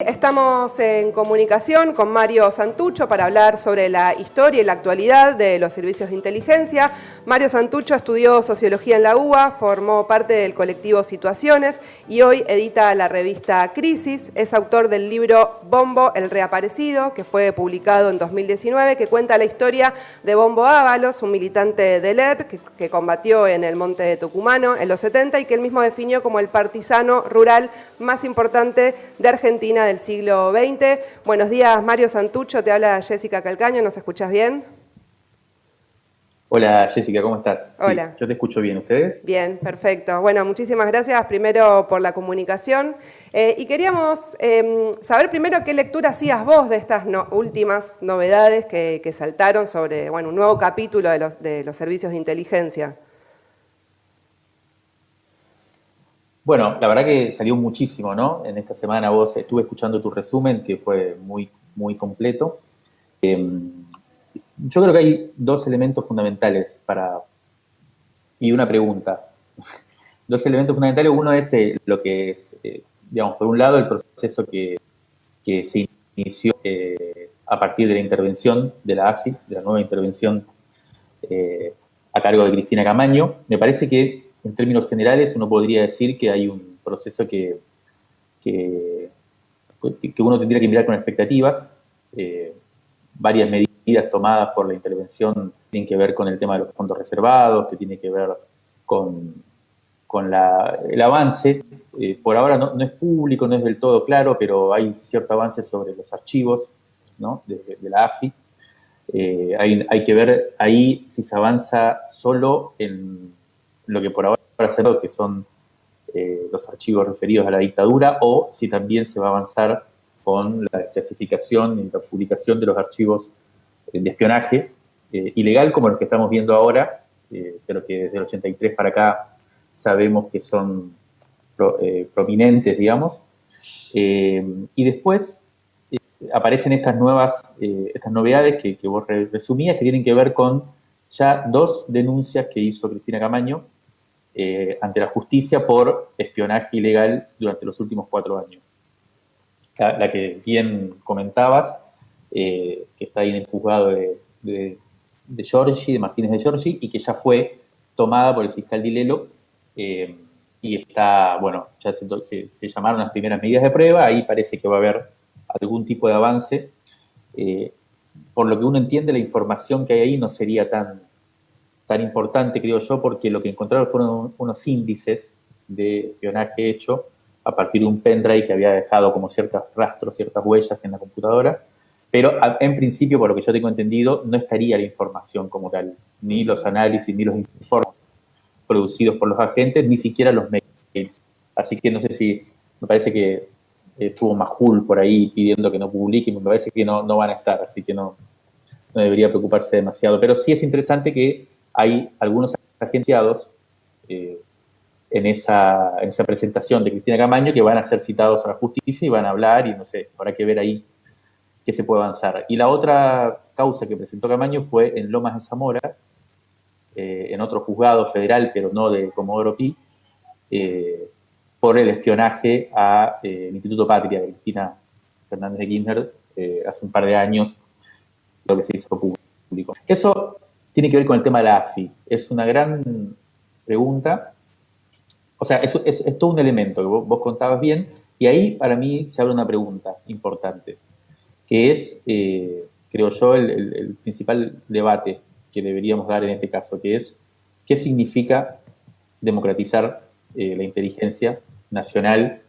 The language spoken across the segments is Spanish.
Estamos en comunicación con Mario Santucho para hablar sobre la historia y la actualidad de los servicios de inteligencia. Mario Santucho estudió Sociología en la UBA, formó parte del colectivo Situaciones y hoy edita la revista Crisis. Es autor del libro Bombo, el reaparecido, que fue publicado en 2019, que cuenta la historia de Bombo Ábalos, un militante del ERP que combatió en el Monte de Tucumano en los 70 y que él mismo definió como el partisano rural más importante de Argentina del siglo XX. Buenos días, Mario Santucho, te habla Jessica Calcaño, ¿nos escuchás bien? Hola Jessica, ¿cómo estás? Hola. Sí, yo te escucho bien, ¿ustedes? Bien, perfecto. Bueno, muchísimas gracias primero por la comunicación. Y queríamos saber primero qué lectura hacías vos de estas últimas novedades que saltaron sobre un nuevo capítulo de los servicios de inteligencia. Bueno, la verdad que salió muchísimo, ¿no? En esta semana vos estuve escuchando tu resumen, que fue muy completo. Yo creo que hay dos elementos fundamentales y una pregunta. Dos elementos fundamentales, uno es lo que es, digamos, por un lado el proceso que se inició a partir de la intervención de la AFI, de la nueva intervención a cargo de Cristina Camaño. Me parece que en términos generales uno podría decir que hay un proceso que uno tendría que mirar con expectativas. Varias medidas tomadas por la intervención tienen que ver con el tema de los fondos reservados, que tiene que ver con el avance. Por ahora no es público, no es del todo claro, pero hay cierto avance sobre los archivos, ¿no? de la AFI. Hay que ver ahí si se avanza solo en lo que por ahora se ve, que son los archivos referidos a la dictadura, o si también se va a avanzar con la desclasificación y la publicación de los archivos de espionaje ilegal, como los que estamos viendo ahora, pero que desde el 83 para acá sabemos que son prominentes, digamos. Y después aparecen estas novedades que vos resumías, que tienen que ver con ya dos denuncias que hizo Cristina Camaño ante la justicia por espionaje ilegal durante los últimos 4 años. La que bien comentabas, que está ahí en el juzgado de Giorgi, de Martínez de Giorgi, y que ya fue tomada por el fiscal Dilelo, y está, bueno, ya se llamaron las primeras medidas de prueba, ahí parece que va a haber algún tipo de avance. Por lo que uno entiende, la información que hay ahí no sería tan importante, creo yo, porque lo que encontraron fueron unos índices de espionaje hecho a partir de un pendrive que había dejado como ciertos rastros, ciertas huellas en la computadora, pero en principio, por lo que yo tengo entendido, no estaría la información como tal, ni los análisis, ni los informes producidos por los agentes, ni siquiera los mails. Así que no sé si, me parece que estuvo Majul por ahí pidiendo que no publique, y me parece que no van a estar, así que no debería preocuparse demasiado. Pero sí es interesante que hay algunos agenciados en esa presentación de Cristina Camaño que van a ser citados a la justicia y van a hablar y no sé, habrá que ver ahí qué se puede avanzar. Y la otra causa que presentó Camaño fue en Lomas de Zamora, en otro juzgado federal, pero no de Comodoro Pi, por el espionaje al Instituto Patria de Cristina Fernández de Kirchner hace un par de años, lo que se hizo público. Eso tiene que ver con el tema de la AFI. Es una gran pregunta. O sea, es todo un elemento que vos contabas bien, y ahí para mí se abre una pregunta importante, que es, creo yo, el principal debate que deberíamos dar en este caso, que es qué significa democratizar la inteligencia nacional,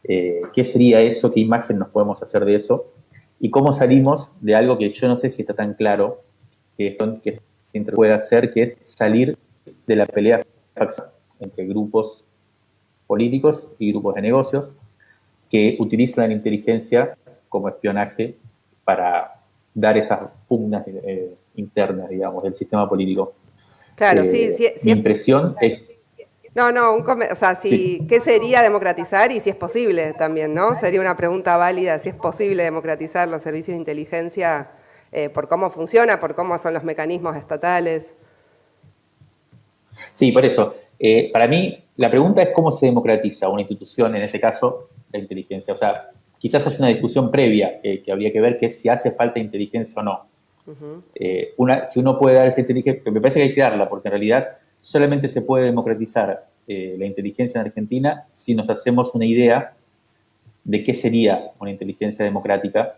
qué sería eso, qué imagen nos podemos hacer de eso, y cómo salimos de algo que yo no sé si está tan claro que puede hacer, que es salir de la pelea entre grupos políticos y grupos de negocios que utilizan la inteligencia como espionaje para dar esas pugnas internas, digamos, del sistema político. Claro, sí, Mi impresión es... o sea, Sí. ¿qué sería democratizar y si es posible también, ¿no? Sería una pregunta válida si es posible democratizar los servicios de inteligencia por cómo funciona, por cómo son los mecanismos estatales. Sí, por eso. Para mí, la pregunta es cómo se democratiza una institución, en este caso, la inteligencia. O sea, quizás hay una discusión previa que habría que ver, que es si hace falta inteligencia o no. Si uno puede dar esa inteligencia, me parece que hay que darla, porque en realidad solamente se puede democratizar la inteligencia en Argentina si nos hacemos una idea de qué sería una inteligencia democrática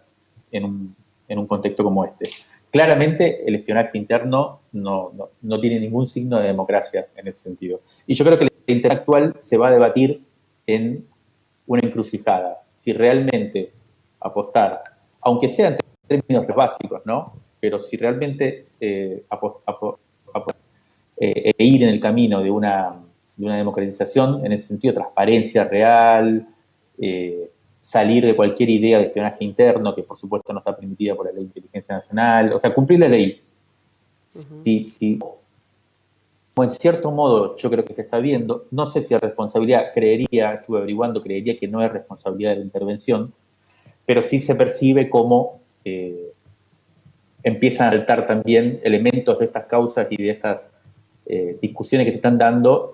en un contexto como este. Claramente el espionaje interno no tiene ningún signo de democracia en ese sentido. Y yo creo que la interna actual se va a debatir en una encrucijada. Si realmente apostar, aunque sea en términos básicos, ¿no? Pero si realmente ir en el camino de una democratización, en ese sentido, transparencia real, salir de cualquier idea de espionaje interno, que por supuesto no está permitida por la Ley de Inteligencia Nacional, o sea, cumplir la ley. Si en cierto modo yo creo que se está viendo, no sé si es responsabilidad, estuve averiguando, creería que no es responsabilidad de la intervención, pero sí se percibe como empiezan a saltar también elementos de estas causas y de estas discusiones que se están dando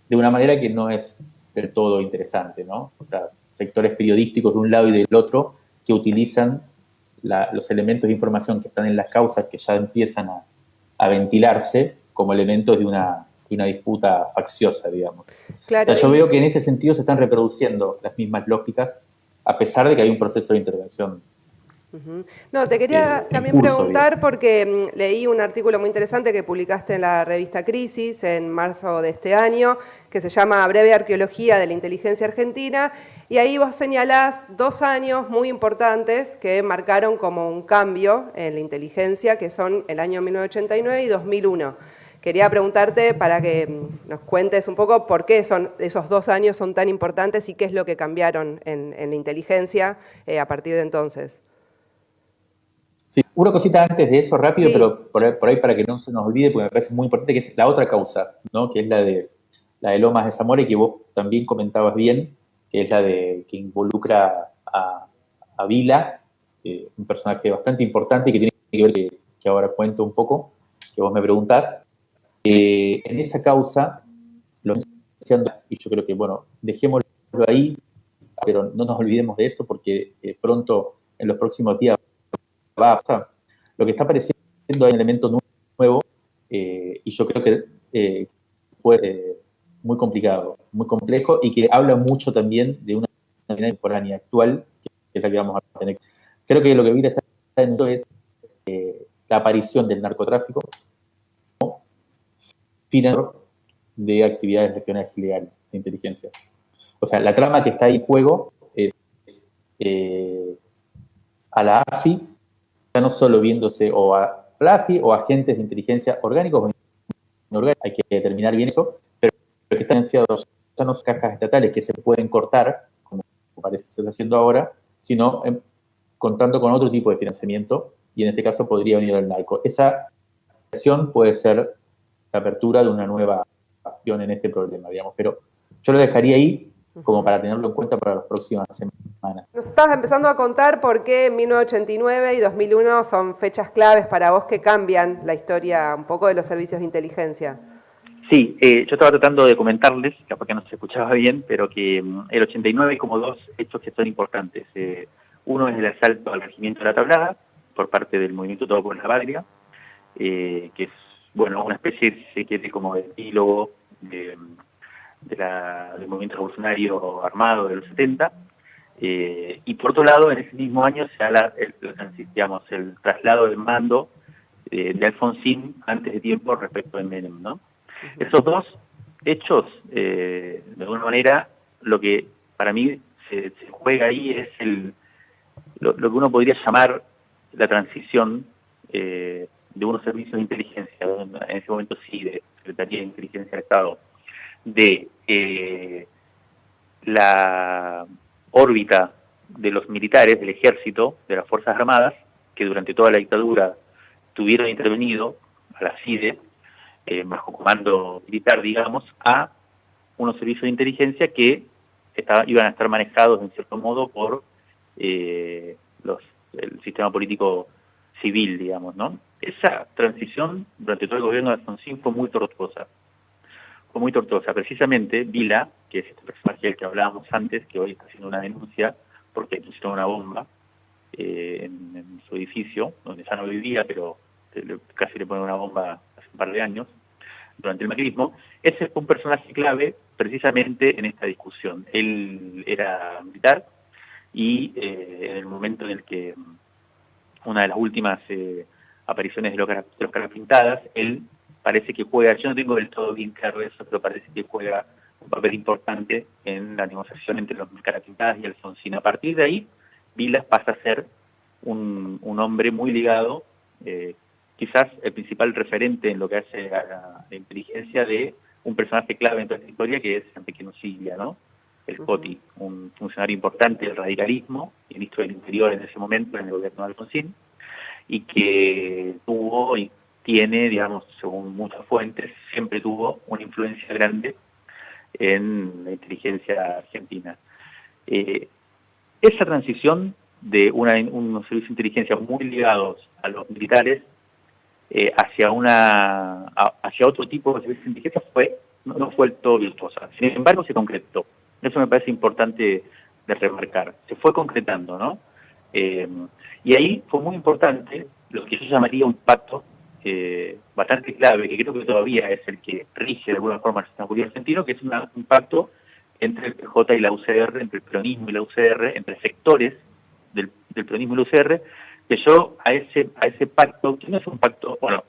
de una manera que no es del todo interesante, ¿no? O sea, sectores periodísticos de un lado y del otro que utilizan los elementos de información que están en las causas que ya empiezan a ventilarse como elementos de una disputa facciosa, digamos. Claro, o sea, yo veo que en ese sentido se están reproduciendo las mismas lógicas, a pesar de que hay un proceso de intervención. No, te quería también preguntar porque leí un artículo muy interesante que publicaste en la revista Crisis en marzo de este año, que se llama Breve Arqueología de la Inteligencia Argentina, y ahí vos señalás 2 años muy importantes que marcaron como un cambio en la inteligencia, que son el año 1989 y 2001. Quería preguntarte para que nos cuentes un poco por qué esos 2 años son tan importantes y qué es lo que cambiaron en la inteligencia a partir de entonces. Sí, una cosita antes de eso, rápido, sí. Pero por ahí para que no se nos olvide, porque me parece muy importante, que es la otra causa, ¿no? Que es la de Lomas de Zamora, y que vos también comentabas bien, que es la que involucra a Vila, un personaje bastante importante que tiene que ver, que ahora cuento un poco, que vos me preguntás. En esa causa, y yo creo que, bueno, dejémoslo ahí, pero no nos olvidemos de esto, porque pronto, en los próximos días, va a pasar. Lo que está apareciendo es un elemento nuevo, y yo creo que fue muy complicado, muy complejo, y que habla mucho también de una dinámica contemporánea actual, que es la que vamos a tener. Creo que lo que viene está en esto es la aparición del narcotráfico como financiador de actividades de espionaje ilegal de inteligencia. O sea, la trama que está ahí en juego es a la AFI, ya no solo viéndose o a la AFI o agentes de inteligencia orgánicos o inorgánicos, hay que determinar bien eso, pero que están financiados ya no son cajas estatales que se pueden cortar, como parece que se está haciendo ahora, sino contando con otro tipo de financiamiento, y en este caso podría venir el narco. Esa acción puede ser la apertura de una nueva acción en este problema, digamos, pero yo lo dejaría ahí como para tenerlo en cuenta para las próximas semanas. Nos estabas empezando a contar por qué 1989 y 2001 son fechas claves para vos que cambian la historia un poco de los servicios de inteligencia. Sí, yo estaba tratando de comentarles, capaz que no se escuchaba bien, pero que el 89 hay como 2 hechos que son importantes. Uno es el asalto al regimiento de la Tablada por parte del movimiento Todo por la Patria, que es, bueno, una especie, si se quiere, como de epílogo del movimiento revolucionario armado de los 70. Y por otro lado, en ese mismo año se da el traslado del mando de Alfonsín antes de tiempo respecto de Menem, ¿no? Esos 2 hechos, de alguna manera, lo que para mí se juega ahí es lo que uno podría llamar la transición de unos servicios de inteligencia, en ese momento sí, de Secretaría de Inteligencia del Estado, de la órbita de los militares, del ejército, de las Fuerzas Armadas, que durante toda la dictadura tuvieron intervenido a la CIDE, bajo comando militar, digamos, a unos servicios de inteligencia que iban a estar manejados, en cierto modo, por el sistema político civil, digamos, ¿no? Esa transición, durante todo el gobierno de Alfonsín, fue muy tortuosa. Fue muy tortuosa. Precisamente, Vila, que es este personaje del que hablábamos antes, que hoy está haciendo una denuncia porque pusieron una bomba en su edificio, donde ya no vivía, pero casi le ponen una bomba hace un par de años, durante el macrismo. Ese fue un personaje clave precisamente en esta discusión. Él era militar y en el momento en el que una de las últimas apariciones de los caras pintadas, él parece que juega, yo no tengo del todo bien claro eso, pero parece que juega un papel importante en la negociación entre los caras pintadas y Alfonsín. A partir de ahí, Vilas pasa a ser un hombre muy ligado, quizás el principal referente en lo que hace a la inteligencia de un personaje clave en toda esta historia, que es Enrique Nocilla, ¿no? El Coti, un funcionario importante del radicalismo, ministro del Interior en ese momento en el gobierno de Alfonsín, y que tuvo y tiene, digamos, según muchas fuentes, siempre tuvo una influencia grande en la inteligencia argentina. Esa transición de unos servicios de inteligencia muy ligados a los militares hacia otro tipo de servicios de inteligencia no fue del todo virtuosa. Sin embargo, se concretó. Eso me parece importante de remarcar. Se fue concretando, ¿no? Y ahí fue muy importante lo que yo llamaría un pacto bastante clave, que creo que todavía es el que rige de alguna forma el sistema político argentino, que es un pacto entre el PJ y la UCR, entre el peronismo y la UCR, entre sectores del peronismo y la UCR, que yo a ese pacto, que no es un pacto, bueno,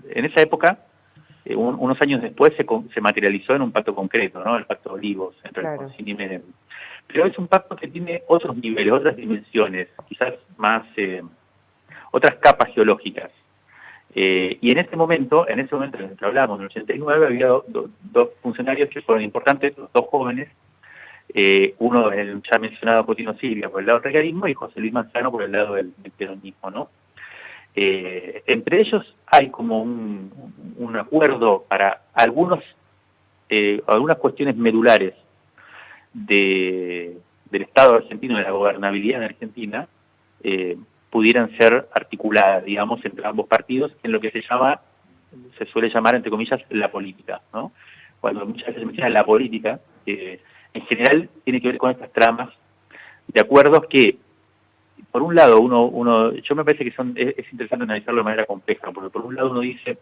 en esa época, unos años después se materializó en un pacto concreto, ¿no? El pacto de Olivos entre Alfonsín y Menem. Pero es un pacto que tiene otros niveles, otras dimensiones, quizás más, otras capas geológicas. Y en ese momento en el que hablamos, en el 89, había dos funcionarios que fueron importantes, dos jóvenes, uno el ya mencionado Cotino Silvia por el lado del radicalismo y José Luis Manzano por el lado del peronismo, ¿no? Entre ellos hay como un acuerdo para algunas cuestiones medulares del Estado argentino, de la gobernabilidad en Argentina, pudieran ser articuladas, digamos, entre ambos partidos en lo que se suele llamar, entre comillas, la política, ¿no? Cuando muchas veces se menciona la política, en general tiene que ver con estas tramas de acuerdos que, por un lado, yo me parece que es interesante analizarlo de manera compleja, porque por un lado uno dice,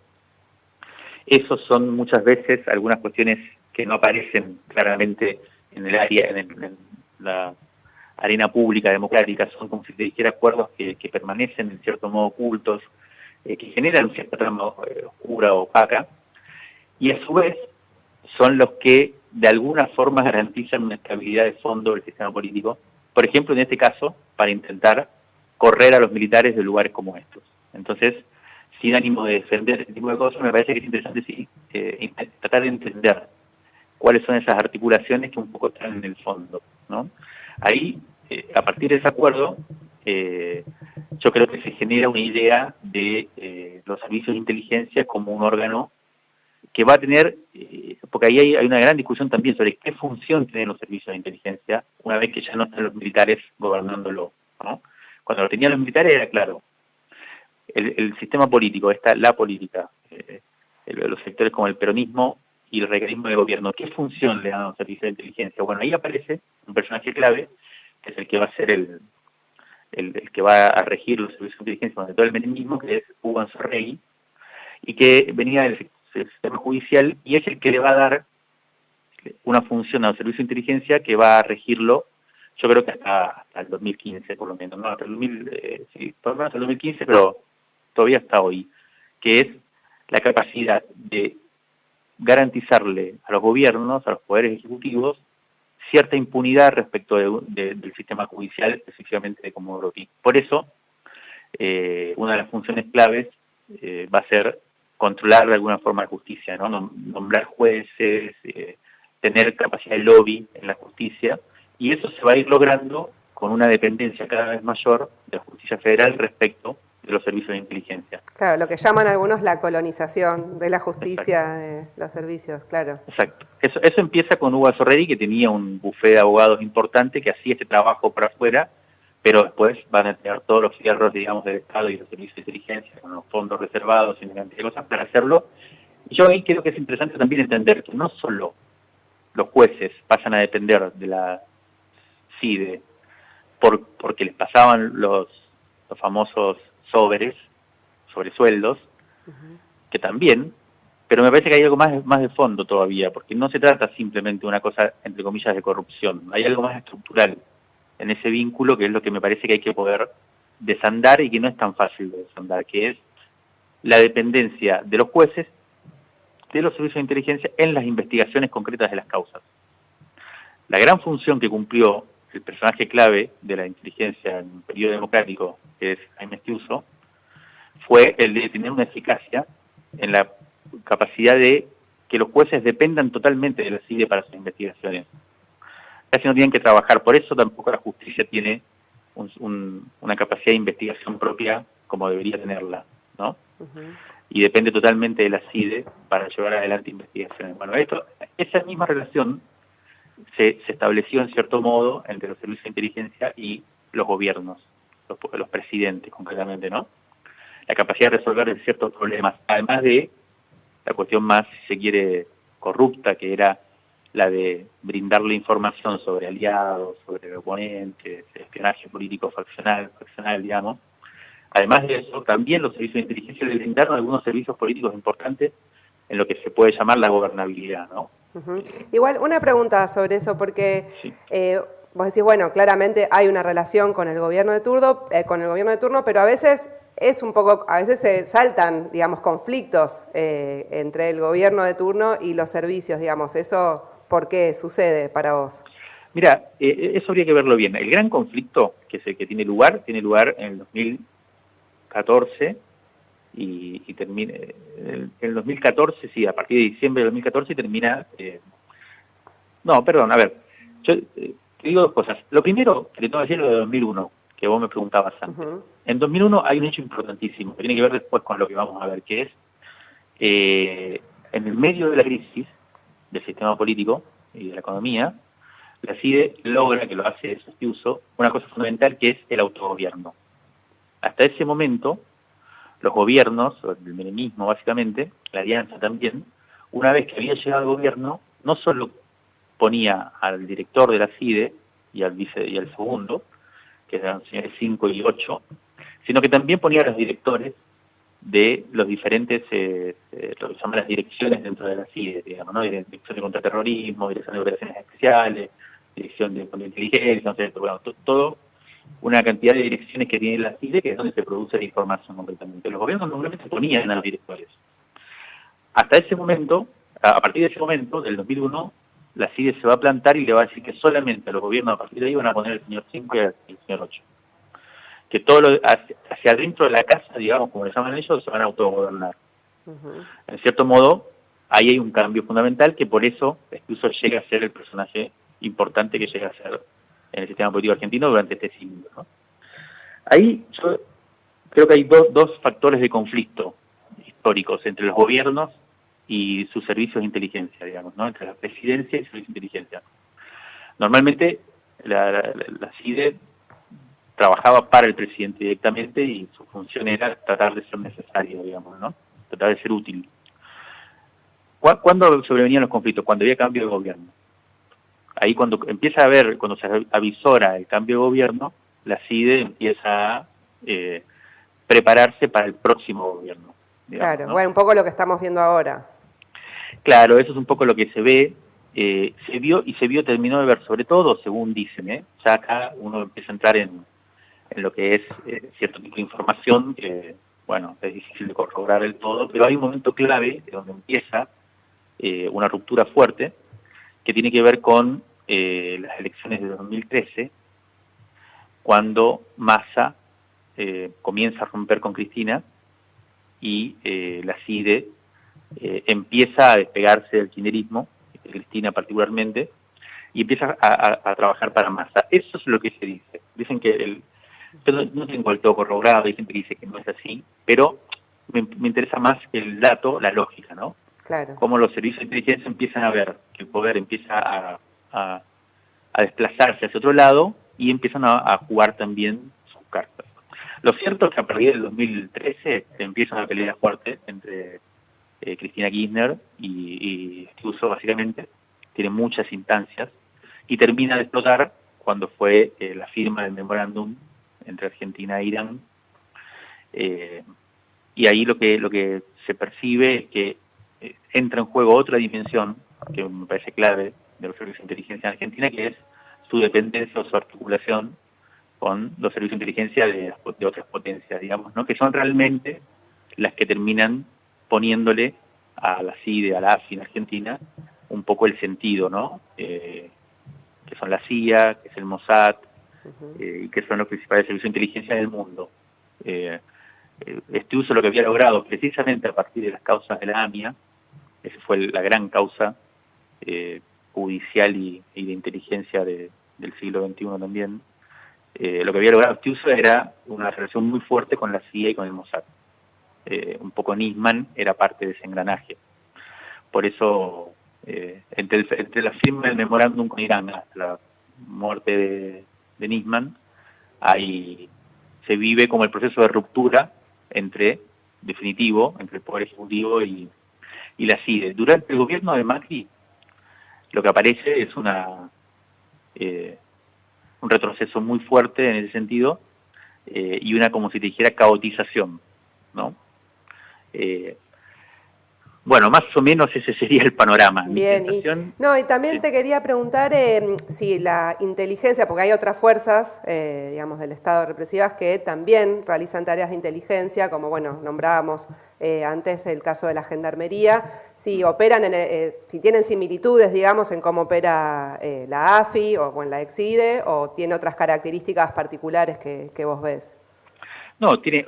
esos son muchas veces algunas cuestiones que no aparecen claramente en el área, en la arena pública democrática, son como si te dijera acuerdos que permanecen en cierto modo ocultos, que generan cierta trama oscura o opaca, y a su vez son los que de alguna forma garantizan una estabilidad de fondo del sistema político, por ejemplo, en este caso, para intentar correr a los militares de lugares como estos. Entonces, sin ánimo de defender este tipo de cosas, me parece que es interesante sí, tratar de entender cuáles son esas articulaciones que un poco están en el fondo, ¿no? Ahí, a partir de ese acuerdo, yo creo que se genera una idea de los servicios de inteligencia como un órgano que va a tener, porque ahí hay una gran discusión también sobre qué función tienen los servicios de inteligencia una vez que ya no están los militares gobernándolo, ¿no? Cuando lo tenían los militares era claro, el sistema político, la política, los sectores como el peronismo y el radicalismo de gobierno, ¿qué función le dan a los servicios de inteligencia? Bueno, ahí aparece un personaje clave, que es el que va a ser el que va a regir los servicios de inteligencia durante todo el menemismo, que es Hugo Anzorregui, y que venía del sistema judicial, y es el que le va a dar una función al servicio de inteligencia que va a regirlo, yo creo que hasta el 2015 por lo menos, no, hasta el 2015, pero todavía hasta hoy, que es la capacidad de garantizarle a los gobiernos, a los poderes ejecutivos, cierta impunidad respecto del sistema judicial, específicamente de Comodoro Pi. Por eso, una de las funciones claves va a ser controlar de alguna forma la justicia, ¿no? Nombrar jueces, tener capacidad de lobby en la justicia, y eso se va a ir logrando con una dependencia cada vez mayor de la justicia federal respecto de los servicios de inteligencia. Claro, lo que llaman algunos la colonización de la justicia. Exacto. De los servicios, claro. Exacto. Eso empieza con Hugo Anzorregui, que tenía un bufete de abogados importante que hacía este trabajo por afuera, pero después van a tener todos los fierros, digamos, del Estado y los servicios de inteligencia, con los fondos reservados y una cantidad de cosas para hacerlo. Y yo ahí creo que es interesante también entender que no solo los jueces pasan a depender de la CIDE, porque les pasaban los famosos sobresueldos, que también, pero me parece que hay algo más de fondo todavía, porque no se trata simplemente de una cosa, entre comillas, de corrupción, hay algo más estructural en ese vínculo, que es lo que me parece que hay que poder desandar y que no es tan fácil de desandar, que es la dependencia de los jueces, de los servicios de inteligencia en las investigaciones concretas de las causas. La gran función que cumplió el personaje clave de la inteligencia en un periodo democrático, que es Jaime Estiuso, fue el de tener una eficacia en la capacidad de que los jueces dependan totalmente de la CIDE para sus investigaciones. Casi no tienen que trabajar, por eso tampoco la justicia tiene una capacidad de investigación propia como debería tenerla, ¿no? Y depende totalmente de la CIDE para llevar adelante investigaciones. Bueno, esa misma relación se estableció en cierto modo entre los servicios de inteligencia y los gobiernos, los presidentes concretamente, ¿no? La capacidad de resolver ciertos problemas, además de la cuestión más, si se quiere, corrupta, que era la de brindarle información sobre aliados, sobre oponentes, espionaje político faccional, digamos. Además de eso, también los servicios de inteligencia le brindaron algunos servicios políticos importantes en lo que se puede llamar la gobernabilidad, ¿no? Igual, una pregunta sobre eso, porque sí. Vos decís, bueno, claramente hay una relación con el gobierno de turno, pero a veces a veces se saltan, digamos, conflictos entre el gobierno de turno y los servicios, digamos. ¿Eso por qué sucede para vos? Mira, eso habría que verlo bien. El gran conflicto que tiene lugar en el 2014 y termina en el 2014, sí, a partir de diciembre del 2014 y termina... no, perdón, a ver, yo te digo dos cosas. Lo primero, que te tengo que decir, lo de 2001, que vos me preguntabas antes. En 2001 hay un hecho importantísimo, que tiene que ver después con lo que vamos a ver, que es, en el medio de la crisis del sistema político y de la economía, la CIDE logra, que lo hace Estiuso, una cosa fundamental, que es el autogobierno. Hasta ese momento, los gobiernos, el menemismo básicamente, la alianza también, una vez que había llegado al gobierno, no solo ponía al director de la CIDE y al segundo, que eran los señores 5 y 8, sino que también ponía a los directores de los diferentes, lo que se llaman las direcciones dentro de la CIDE, digamos, ¿no? Dirección de contraterrorismo, dirección de operaciones especiales, dirección de inteligencia, no sé, bueno, todo una cantidad de direcciones que tiene la CIDE, que es donde se produce la información completamente. Los gobiernos normalmente ponían a los directores. Hasta ese momento, a partir de ese momento, del 2001, la CIDE se va a plantar y le va a decir que solamente a los gobiernos a partir de ahí van a poner el señor 5 y el señor 8. Que todo hacia adentro de la casa, digamos, como le llaman ellos, se van a autogobernar. En cierto modo, ahí hay un cambio fundamental que por eso incluso llega a ser el personaje importante que llega a ser en el sistema político argentino durante este siglo, ¿no? Ahí yo creo que hay dos factores de conflicto históricos entre los gobiernos y sus servicios de inteligencia, digamos, ¿no? Entre la presidencia y sus servicios de inteligencia. Normalmente la CIDE trabajaba para el presidente directamente y su función era tratar de ser necesario, digamos, ¿no? Tratar de ser útil. ¿Cuándo sobrevenían los conflictos? Cuando había cambio de gobierno. Ahí cuando se avisora el cambio de gobierno, la CIDE empieza a prepararse para el próximo gobierno. Digamos, claro, ¿no? Bueno, un poco lo que estamos viendo ahora. Claro, eso es un poco lo que se ve, terminó de ver, sobre todo, según dicen, ya acá uno empieza a entrar en lo que es cierto tipo de información que, bueno, es difícil de corroborar del todo, pero hay un momento clave de donde empieza una ruptura fuerte que tiene que ver con las elecciones de 2013, cuando Massa comienza a romper con Cristina y la CIDE empieza a despegarse del kirchnerismo, de Cristina particularmente, y empieza a trabajar para Massa. Eso es lo que se dice. Dicen que yo no tengo el todo corroborado, hay gente que dice que no es así, pero me interesa más el dato, la lógica, ¿no? Claro. Cómo los servicios de inteligencia empiezan a ver que el poder empieza a desplazarse hacia otro lado y empiezan a jugar también sus cartas. Lo cierto es que a partir del 2013 empieza una pelea fuerte entre Cristina Kirchner y Estiuso, básicamente. Tiene muchas instancias y termina de explotar cuando fue la firma del memorándum entre Argentina e Irán. Y ahí lo que se percibe es que entra en juego otra dimensión que me parece clave de los servicios de inteligencia en Argentina, que es su dependencia o su articulación con los servicios de inteligencia de otras potencias, digamos, ¿no? Que son realmente las que terminan poniéndole a la CIDE, a la AFI en Argentina, un poco el sentido, ¿no? Que son la CIA, que es el Mossad, y que son los principales servicios de inteligencia del mundo. Este uso lo que había logrado precisamente a partir de las causas de la AMIA, esa fue la gran causa judicial y de inteligencia del siglo XXI también. Lo que había logrado este uso era una relación muy fuerte con la CIA y con el Mossad. Un poco Nisman era parte de ese engranaje. Por eso, entre la firma del memorándum con Irán hasta la muerte de Nisman, se vive como el proceso de ruptura definitivo entre el Poder Ejecutivo y la CIDE. Durante el gobierno de Macri, lo que aparece es un retroceso muy fuerte en ese sentido, y una, como si te dijera, caotización, ¿no? Bueno, más o menos ese sería el panorama. Bien, y también te quería preguntar si la inteligencia, porque hay otras fuerzas, digamos, del Estado represivas que también realizan tareas de inteligencia, como, bueno, nombrábamos antes el caso de la Gendarmería, si operan, si tienen similitudes, digamos, en cómo opera la AFI o en la EXIDE, o tiene otras características particulares que vos ves. No, tiene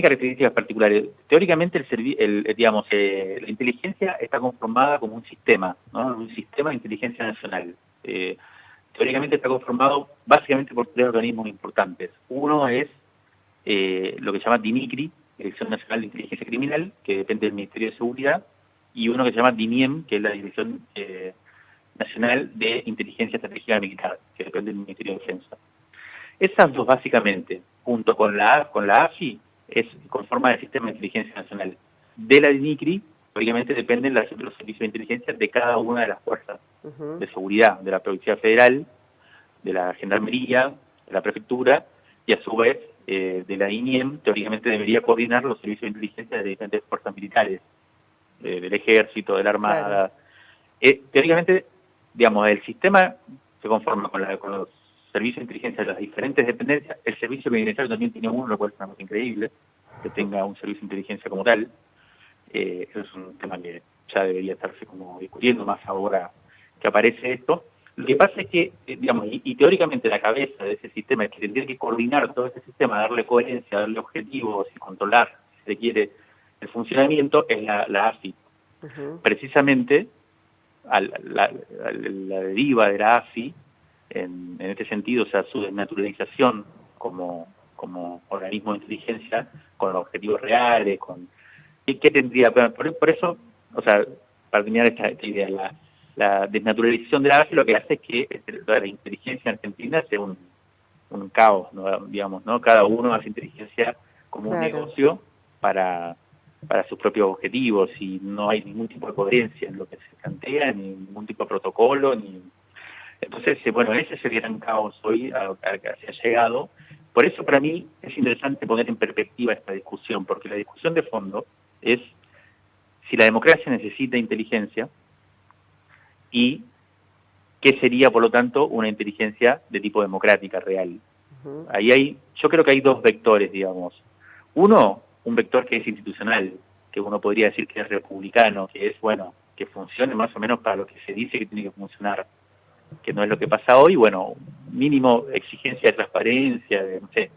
características particulares. Teóricamente, la inteligencia está conformada como un sistema, ¿no? Un sistema de inteligencia nacional. Teóricamente está conformado básicamente por tres organismos importantes. Uno es lo que se llama DINICRI, Dirección Nacional de Inteligencia Criminal, que depende del Ministerio de Seguridad, y uno que se llama DINIEM, que es la Dirección Nacional de Inteligencia Estratégica Militar, que depende del Ministerio de Defensa. Esas dos, básicamente, junto con la AFI, conforman el Sistema de Inteligencia Nacional. De la DINICRI, obviamente, dependen los servicios de inteligencia de cada una de las fuerzas de seguridad, de la Policía Federal, de la Gendarmería, de la Prefectura, y a su vez, de la INIEM, teóricamente debería coordinar los servicios de inteligencia de diferentes fuerzas militares, del Ejército, de la Armada. Claro. Teóricamente, digamos, el sistema se conforma con los servicios de inteligencia de las diferentes dependencias. El servicio penitenciario también tiene uno, lo cual es una cosa increíble, que tenga un servicio de inteligencia como tal. Eso es un tema que ya debería estarse como discutiendo más ahora que aparece esto. Lo que pasa es que, digamos, y teóricamente la cabeza de ese sistema, es que tendría que coordinar todo ese sistema, darle coherencia, darle objetivos y controlar, si se quiere, el funcionamiento, es la AFI. Precisamente, la deriva de la AFI, en este sentido, o sea, su desnaturalización como organismo de inteligencia, con objetivos reales, ¿qué tendría? Por eso, o sea, para terminar esta idea, la desnaturalización de la AFI lo que hace es que la inteligencia argentina sea un caos, ¿no? Digamos, ¿no? Cada uno hace inteligencia como un negocio para sus propios objetivos, y no hay ningún tipo de coherencia en lo que se plantea, ni ningún tipo de protocolo, Entonces, bueno, ese es el gran caos hoy a que se ha llegado. Por eso, para mí, es interesante poner en perspectiva esta discusión, porque la discusión de fondo es si la democracia necesita inteligencia y qué sería, por lo tanto, una inteligencia de tipo democrática real. Yo creo que hay dos vectores, digamos. Uno, un vector que es institucional, que uno podría decir que es republicano, que es, bueno, que funcione más o menos para lo que se dice que tiene que funcionar, que no es lo que pasa hoy, bueno, mínimo exigencia de transparencia, no sé.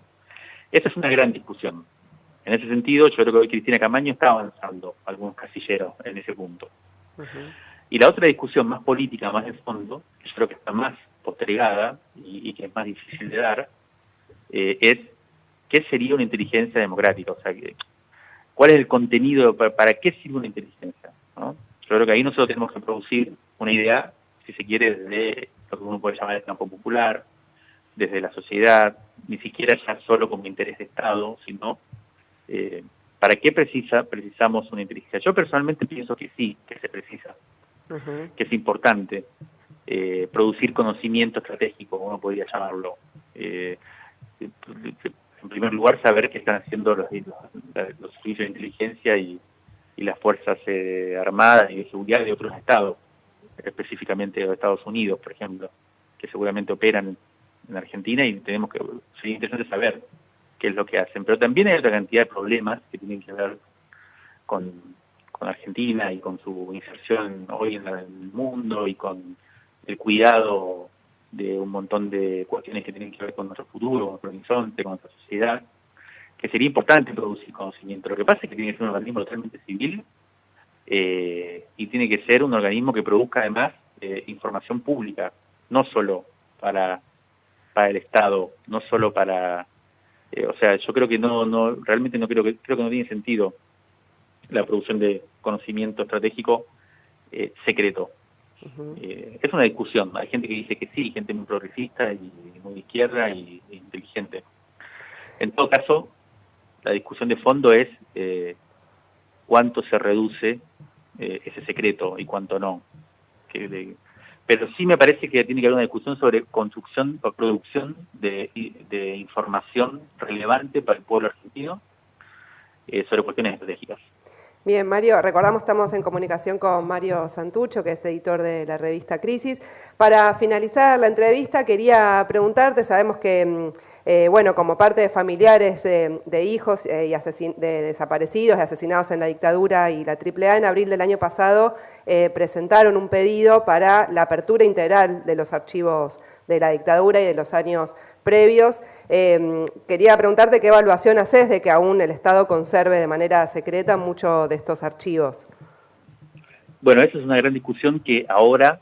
Esa es una gran discusión. En ese sentido, yo creo que hoy Cristina Camaño está avanzando algunos casilleros en ese punto. Y la otra discusión más política, más de fondo, que yo creo que está más postergada y que es más difícil de dar, es qué sería una inteligencia democrática, o sea, cuál es el contenido, para qué sirve una inteligencia, ¿no? Yo creo que ahí nosotros tenemos que producir una idea, si se quiere, desde lo que uno puede llamar el campo popular, desde la sociedad, ni siquiera ya solo como interés de Estado, sino ¿para qué precisamos una inteligencia? Yo personalmente pienso que sí, que se precisa, que es importante. producir conocimiento estratégico, uno podría llamarlo. En primer lugar, saber qué están haciendo los servicios de inteligencia y las fuerzas armadas y de seguridad de otros estados, específicamente de Estados Unidos, por ejemplo, que seguramente operan en Argentina, y sería interesante saber qué es lo que hacen. Pero también hay otra cantidad de problemas que tienen que ver con Argentina y con su inserción hoy en el mundo y con el cuidado de un montón de cuestiones que tienen que ver con nuestro futuro, con nuestro horizonte, con nuestra sociedad, que sería importante producir conocimiento. Lo que pasa es que tiene que ser un organismo totalmente civil y tiene que ser un organismo que produzca además información pública, no solo para el Estado, no solo para... o sea, yo creo que realmente creo que no tiene sentido la producción de conocimiento estratégico secreto. Es una discusión, hay gente que dice que sí, gente muy progresista y muy de izquierda y inteligente. En todo caso, la discusión de fondo es cuánto se reduce ese secreto y cuánto no. Pero sí me parece que tiene que haber una discusión sobre construcción o producción de información relevante para el pueblo argentino sobre cuestiones estratégicas. Bien, Mario, recordamos estamos en comunicación con Mario Santucho, que es editor de la revista Crisis. Para finalizar la entrevista, quería preguntarte, sabemos que, bueno, como parte de familiares de hijos de desaparecidos y asesinados en la dictadura y la AAA, en abril del año pasado presentaron un pedido para la apertura integral de los archivos de la dictadura y de los años previos. Quería preguntarte qué evaluación haces de que aún el Estado conserve de manera secreta muchos de estos archivos. Bueno, esa es una gran discusión que ahora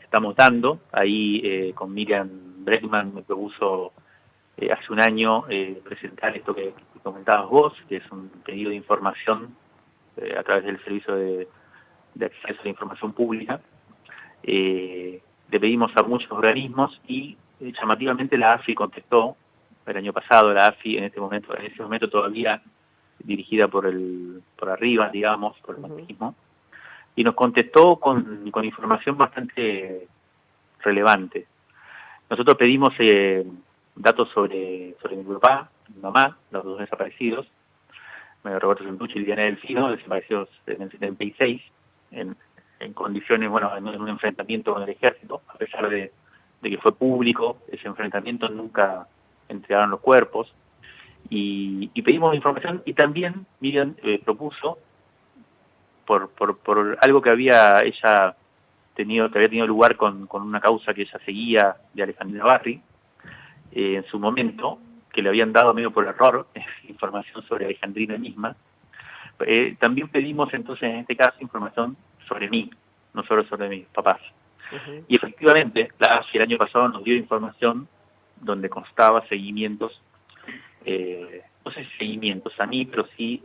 estamos dando. Ahí con Miriam Bregman me propuso hace un año presentar esto que comentabas vos, que es un pedido de información a través del Servicio de Acceso a la Información Pública. Le pedimos a muchos organismos y llamativamente la AFI contestó el año pasado. La AFI en ese momento todavía dirigida por arriba, digamos, por el macrismo, y nos contestó con información bastante relevante. Nosotros pedimos datos sobre mi papá, mi mamá, los dos desaparecidos, Roberto Santucho y Diana Delfino, desaparecidos en el 76, en condiciones, bueno, en un enfrentamiento con el ejército, a pesar de que fue público ese enfrentamiento, nunca entregaron los cuerpos, y pedimos información. Y también Miriam propuso, por algo que había tenido lugar con una causa que ella seguía de Alejandrina Barri, en su momento, que le habían dado medio por error información sobre Alejandrina misma. También pedimos entonces en este caso información sobre mí, no solo sobre mis papás. Y efectivamente, la AFI el año pasado nos dio información donde constaba seguimientos, no sé si seguimientos a mí, pero sí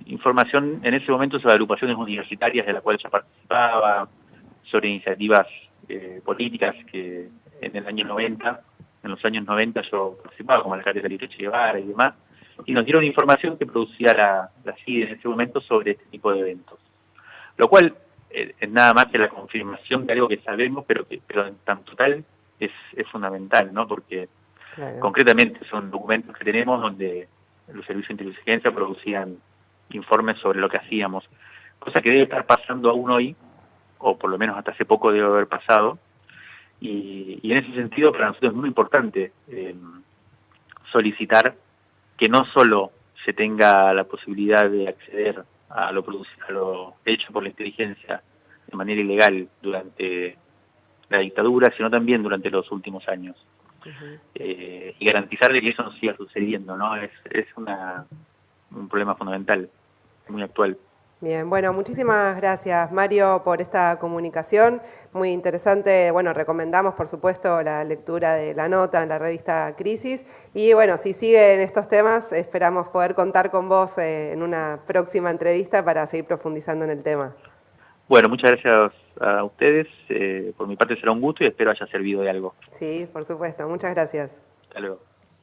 información en ese momento sobre agrupaciones universitarias de las cuales ya participaba, sobre iniciativas políticas que en los años 90 yo participaba, como el alcalde de Che Guevara y demás, y nos dieron información que producía la CIDE en ese momento sobre este tipo de eventos. Lo cual es nada más que la confirmación de algo que sabemos, pero en tan total es fundamental, ¿no? Porque claro, concretamente son documentos que tenemos donde los servicios de inteligencia producían informes sobre lo que hacíamos, cosa que debe estar pasando aún hoy, o por lo menos hasta hace poco debe haber pasado, y en ese sentido para nosotros es muy importante solicitar que no solo se tenga la posibilidad de acceder a lo hecho por la inteligencia de manera ilegal durante la dictadura, sino también durante los últimos años. Y garantizar de que eso no siga sucediendo, ¿no? Es un problema fundamental, muy actual. Bien, bueno, muchísimas gracias, Mario, por esta comunicación. Muy interesante. Bueno, recomendamos, por supuesto, la lectura de la nota en la revista Crisis. Y bueno, si siguen estos temas, esperamos poder contar con vos en una próxima entrevista para seguir profundizando en el tema. Bueno, muchas gracias a ustedes. Por mi parte será un gusto y espero haya servido de algo. Sí, por supuesto. Muchas gracias. Hasta luego.